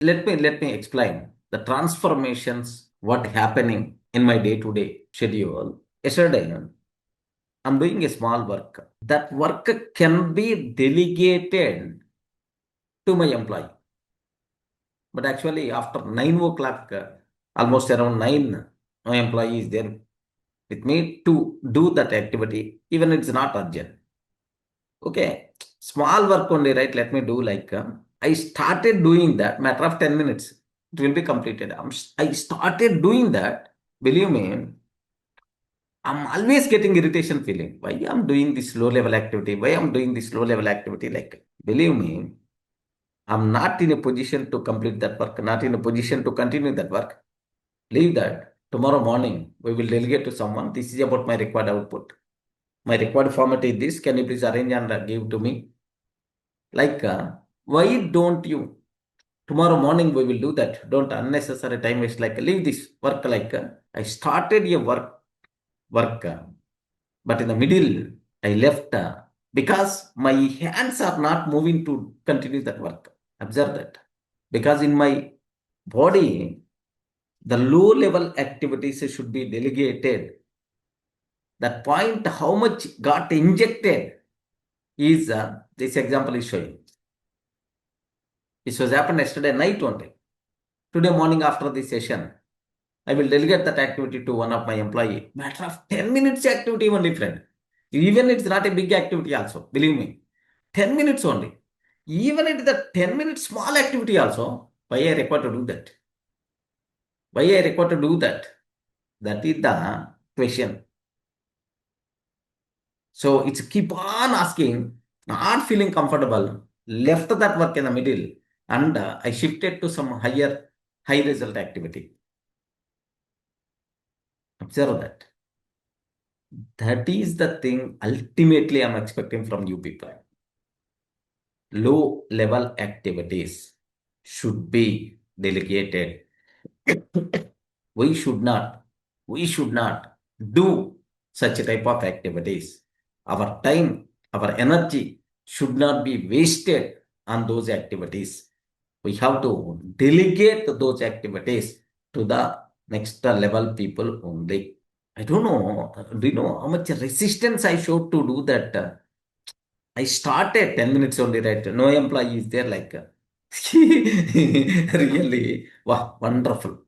let me explain the transformations, what happening in my day-to-day schedule. Yesterday, I'm doing a small work. That work can be delegated to my employee. But actually, after 9 o'clock, almost around 9, my employee is there with me to do that activity, even it's not urgent. Okay, small work only, right? Let me do like I started doing that. Matter of 10 minutes, it will be completed. I started doing that. Believe me, I'm always getting irritation feeling. Why I'm doing this low level activity? Why I'm doing this low level activity? Like, believe me, I'm not in a position to complete that work. Not in a position to continue that work. Leave that. Tomorrow morning, we will delegate to someone. This is about my required output. My required format is this. Can you please arrange and give to me? Like, why don't you? Tomorrow morning we will do that. Don't unnecessary time waste. Like, leave this work. Like, I started a work, but in the middle I left because my hands are not moving to continue that work. Observe that because in my body the low level activities should be delegated. That point, how much got injected is this example is showing. This was happened yesterday night only. Today morning after this session, I will delegate that activity to one of my employee. Matter of 10 minutes activity only, friend. Even it's not a big activity also, believe me. 10 minutes only. Even it is a 10 minutes small activity also, why I require to do that? Why I require to do that? That is the question. So it's keep on asking, not feeling comfortable, left that work in the middle, and I shifted to some high result activity. Observe that. That is the thing ultimately I'm expecting from you people. Low level activities should be delegated. we should not, we should not do such a type of activities. Our time, our energy should not be wasted on those activities. We have to delegate those activities to the next level people only. I don't know. Do you know how much resistance I showed to do that? I started 10 minutes only, right? No employee is there like really, wow, wonderful.